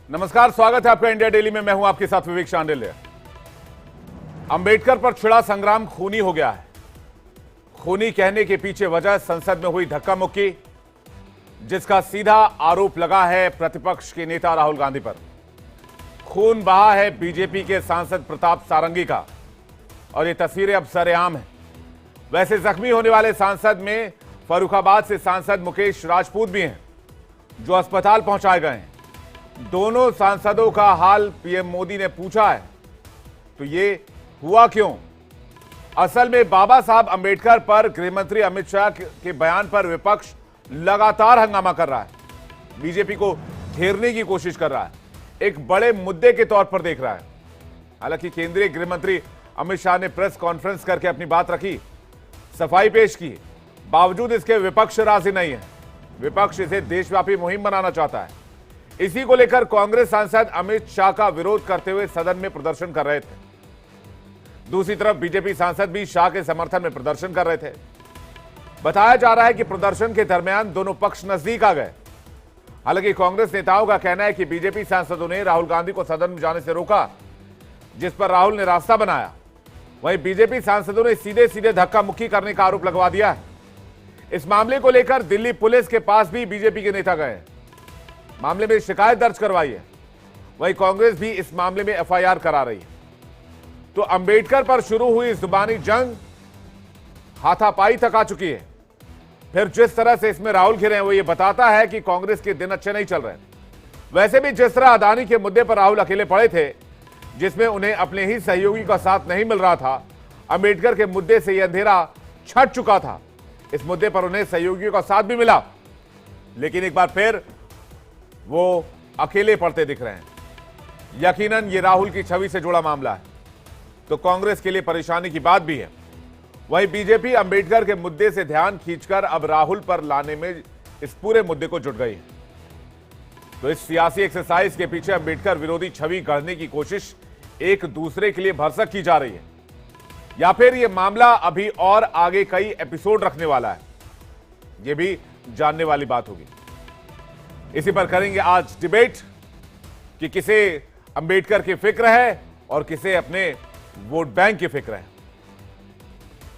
नमस्कार, स्वागत है आपका इंडिया डेली में। मैं हूं आपके साथ विवेक शांडिल्य। अंबेडकर पर छिड़ा संग्राम खूनी हो गया है। खूनी कहने के पीछे वजह संसद में हुई धक्का मुक्की, जिसका सीधा आरोप लगा है प्रतिपक्ष के नेता राहुल गांधी पर। खून बहा है बीजेपी के सांसद प्रताप सारंगी का, और ये तस्वीरें अब सरेआम है। वैसे जख्मी होने वाले सांसद में फर्रुखाबाद से सांसद मुकेश राजपूत भी हैं, जो अस्पताल पहुंचाए गए हैं। दोनों सांसदों का हाल पीएम मोदी ने पूछा है। तो ये हुआ क्यों? असल में बाबा साहब अंबेडकर पर गृहमंत्री अमित शाह के बयान पर विपक्ष लगातार हंगामा कर रहा है, बीजेपी को घेरने की कोशिश कर रहा है, एक बड़े मुद्दे के तौर पर देख रहा है। हालांकि केंद्रीय गृहमंत्री अमित शाह ने प्रेस कॉन्फ्रेंस करके अपनी बात रखी, सफाई पेश की। बावजूद इसके विपक्ष राजी नहीं है। विपक्ष इसे देशव्यापी मुहिम बनाना चाहता है। इसी को लेकर कांग्रेस सांसद अमित शाह का विरोध करते हुए सदन में प्रदर्शन कर रहे थे। दूसरी तरफ बीजेपी सांसद भी शाह के समर्थन में प्रदर्शन कर रहे थे। बताया जा रहा है कि प्रदर्शन के दरमियान दोनों पक्ष नजदीक आ गए। हालांकि कांग्रेस नेताओं का कहना है कि बीजेपी सांसदों ने राहुल गांधी को सदन में जाने से रोका, जिस पर राहुल ने रास्ता बनाया। वहीं बीजेपी सांसदों ने सीधे सीधे धक्का मुक्की करने का आरोप लगवा दिया है। इस मामले को लेकर दिल्ली पुलिस के पास भी बीजेपी के नेता गए। मामले में शिकायत दर्ज करवाई है। वहीं कांग्रेस भी इस मामले में एफआईआर करा रही है। तो अंबेडकर पर शुरू हुई जुबानी जंग हाथापाई तक आ चुकी है। फिर जिस तरह से इसमें राहुल घिरे हैं, वो ये बताता है कि कांग्रेस के दिन अच्छे नहीं चल रहे। वैसे भी जिस तरह अदानी के मुद्दे पर राहुल अकेले पड़े थे, जिसमें उन्हें अपने ही सहयोगी का साथ नहीं मिल रहा था, अंबेडकर के मुद्दे से यह अंधेरा छट चुका था। इस मुद्दे पर उन्हें सहयोगियों का साथ भी मिला, लेकिन एक बार फिर वो अकेले पड़ते दिख रहे हैं। यकीनन ये राहुल की छवि से जुड़ा मामला है, तो कांग्रेस के लिए परेशानी की बात भी है। वहीं बीजेपी अंबेडकर के मुद्दे से ध्यान खींचकर अब राहुल पर लाने में इस पूरे मुद्दे को जुट गई है। तो इस सियासी एक्सरसाइज के पीछे अंबेडकर विरोधी छवि गढ़ने की कोशिश एक दूसरे के लिए भरसक की जा रही है, या फिर यह मामला अभी और आगे कई एपिसोड रखने वाला है, यह भी जानने वाली बात होगी। इसी पर करेंगे आज डिबेट कि किसे अंबेडकर की फिक्र है और किसे अपने वोट बैंक की फिक्र है।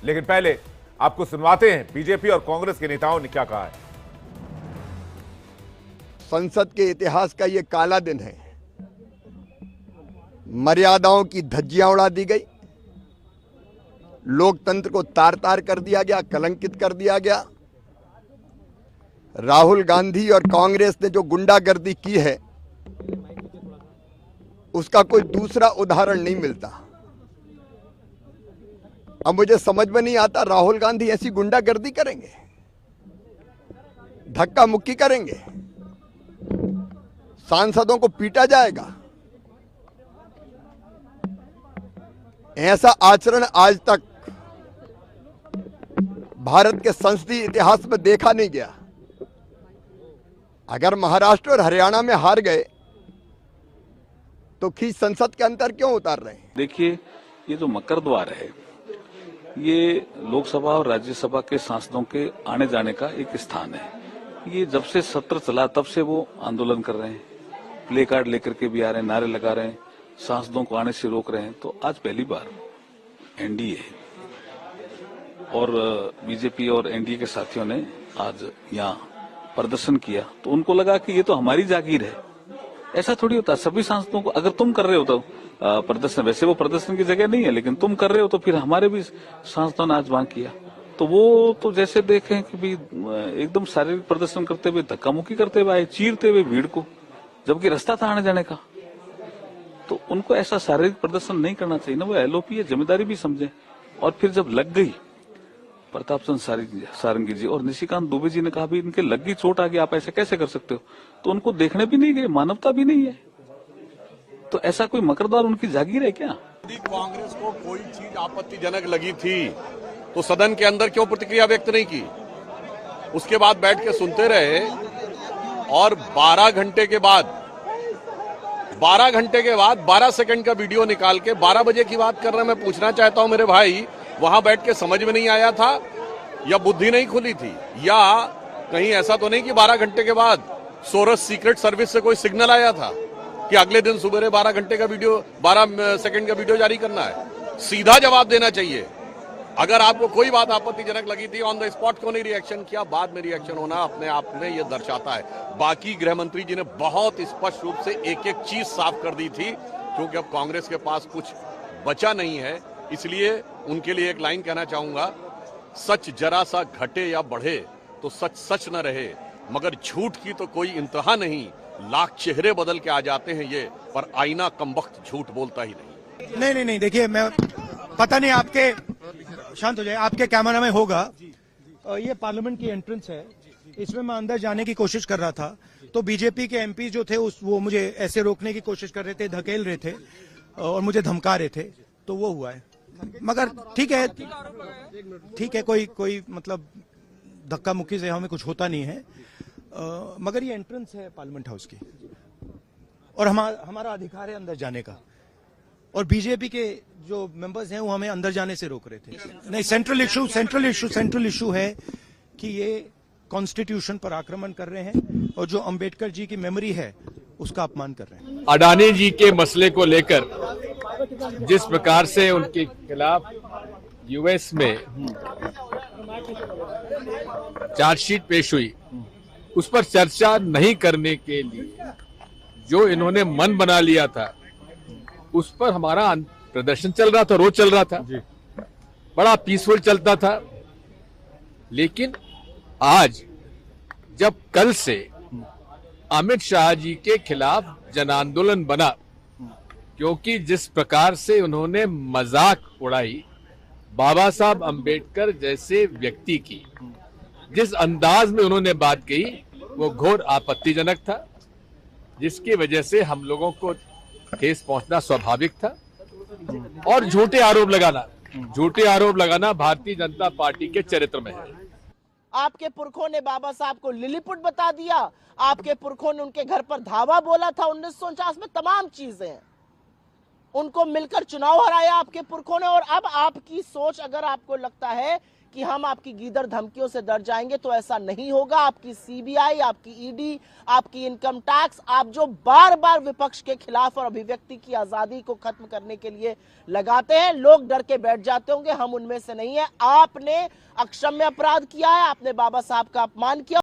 लेकिन पहले आपको सुनवाते हैं बीजेपी और कांग्रेस के नेताओं ने क्या कहा है। संसद के इतिहास का यह काला दिन है। मर्यादाओं की धज्जियां उड़ा दी गई, लोकतंत्र को तार तार कर दिया गया, कलंकित कर दिया गया। राहुल गांधी और कांग्रेस ने जो गुंडागर्दी की है, उसका कोई दूसरा उदाहरण नहीं मिलता। अब मुझे समझ में नहीं आता, राहुल गांधी ऐसी गुंडागर्दी करेंगे, धक्का मुक्की करेंगे, सांसदों को पीटा जाएगा। ऐसा आचरण आज तक भारत के संसदीय इतिहास में देखा नहीं गया। अगर महाराष्ट्र और हरियाणा में हार गए तो खींच संसद के अंदर क्यों उतार रहे हैं? देखिए, ये जो मकर द्वार है, ये लोकसभा और राज्यसभा के सांसदों के आने जाने का एक स्थान है। ये जब से सत्र चला तब से वो आंदोलन कर रहे हैं, प्ले कार्ड लेकर के भी आ रहे हैं, नारे लगा रहे हैं, सांसदों को आने से रोक रहे हैं। तो आज पहली बार एनडीए और बीजेपी और एनडीए के साथियों ने आज यहाँ प्रदर्शन किया, तो उनको लगा कि ये तो हमारी जागीर है। ऐसा थोड़ी होता, सभी सांसदों को अगर तुम कर रहे हो तो प्रदर्शन, वैसे वो प्रदर्शन की जगह नहीं है, लेकिन तुम कर रहे हो तो फिर हमारे भी सांसदों ने आज मांग किया। तो वो तो जैसे देखें कि भी एकदम शारीरिक प्रदर्शन करते हुए, धक्का मुक्की करते हुए आए, चीरते हुए भीड़ को, जबकि रास्ता था आने जाने का। तो उनको ऐसा शारीरिक प्रदर्शन नहीं करना चाहिए ना। वो एलओपी है, जिम्मेदारी भी समझे। और फिर जब लग गई, प्रताप चंद्र सारंगी जी और निशिकांत दुबे जी ने कहा भी इनके लग गई चोट आ गई, आप ऐसे कैसे कर सकते हो? तो उनको देखने भी नहीं गए, मानवता भी नहीं है। तो ऐसा कोई मकरदार उनकी जागीर है क्या? यदि कांग्रेस को कोई चीज आपत्तिजनक लगी थी तो सदन के अंदर क्यों प्रतिक्रिया व्यक्त नहीं की? उसके बाद बैठ के सुनते रहे, और 12 घंटे के बाद 12 सेकंड का वीडियो निकाल के 12 बजे की बात कर रहे हैं। मैं पूछना चाहता हूं मेरे भाई, वहां बैठ के समझ में नहीं आया था, या बुद्धि नहीं खुली थी, या कहीं ऐसा तो नहीं कि 12 घंटे के बाद सोरस सीक्रेट सर्विस से कोई सिग्नल आया था? कि अगले दिन सुबह 12 घंटे का वीडियो 12 सेकंड का वीडियो जारी करना है? सीधा जवाब देना चाहिए। अगर आपको कोई बात आपत्तिजनक लगी थी, ऑन द स्पॉट क्यों नहीं रिएक्शन किया? बाद में रिएक्शन होना अपने आप में यह दर्शाता है। बाकी गृह मंत्री जी ने बहुत स्पष्ट रूप से एक एक चीज साफ कर दी थी, क्योंकि अब कांग्रेस के पास कुछ बचा नहीं है। इसलिए उनके लिए एक लाइन कहना चाहूंगा, सच जरा सा घटे या बढ़े तो सच सच न रहे, मगर झूठ की तो कोई इंतहा नहीं। लाख चेहरे बदल के आ जाते हैं ये, पर आईना कमबख्त झूठ बोलता ही नहीं। नहीं, देखिए, मैं पता नहीं आपके, शांत हो जाए, आपके कैमरा में होगा। ये पार्लियामेंट की एंट्रेंस है, इसमें मैं अंदर जाने की कोशिश कर रहा था, तो बीजेपी के एमपी जो थे वो मुझे ऐसे रोकने की कोशिश कर रहे थे, धकेल रहे थे और मुझे धमका रहे थे, तो वो हुआ है। मगर ठीक है, कोई मतलब धक्का मुक्की से हमें कुछ होता नहीं है। मगर ये एंट्रेंस है पार्लियामेंट हाउस की, और हमारा अधिकार है अंदर जाने का, और बीजेपी के जो मेंबर्स हैं वो हमें अंदर जाने से रोक रहे थे। नहीं, सेंट्रल इशू है कि ये कॉन्स्टिट्यूशन पर आक्रमण कर रहे हैं और जो अंबेडकर जी की मेमोरी है उसका अपमान कर रहे हैं। अडानी जी के मसले को लेकर जिस प्रकार से उनके खिलाफ यूएस में चार्जशीट पेश हुई, उस पर चर्चा नहीं करने के लिए जो इन्होंने मन बना लिया था, उस पर हमारा प्रदर्शन चल रहा था, रोज चल रहा था, बड़ा पीसफुल चलता था। लेकिन आज जब कल से अमित शाह जी के खिलाफ जन आंदोलन बना, क्योंकि जिस प्रकार से उन्होंने मजाक उड़ाई बाबा साहब अंबेडकर जैसे व्यक्ति की, जिस अंदाज में उन्होंने बात कही, वो घोर आपत्तिजनक था, जिसकी वजह से हम लोगों को ठेस पहुंचना स्वाभाविक था। और झूठे आरोप लगाना भारतीय जनता पार्टी के चरित्र में है। आपके पुरखों ने बाबा साहब को लिलीपुट बता दिया, आपके पुरखों ने उनके घर पर धावा बोला था 1949 में, तमाम चीजें, उनको मिलकर चुनाव हराया आपके पुरखों ने। और अब आपकी सोच, अगर आपको लगता है कि हम आपकी गीदड़ धमकियों से डर जाएंगे, तो ऐसा नहीं होगा। आपकी सीबीआई, आपकी ईडी, आपकी इनकम टैक्स, आप जो बार बार विपक्ष के खिलाफ और अभिव्यक्ति की आजादी को खत्म करने के लिए लगाते हैं, लोग डर के बैठ जाते होंगे, हम उनमें से नहीं है। आपने अक्षम्य अपराध किया है, आपने बाबा साहब का अपमान किया।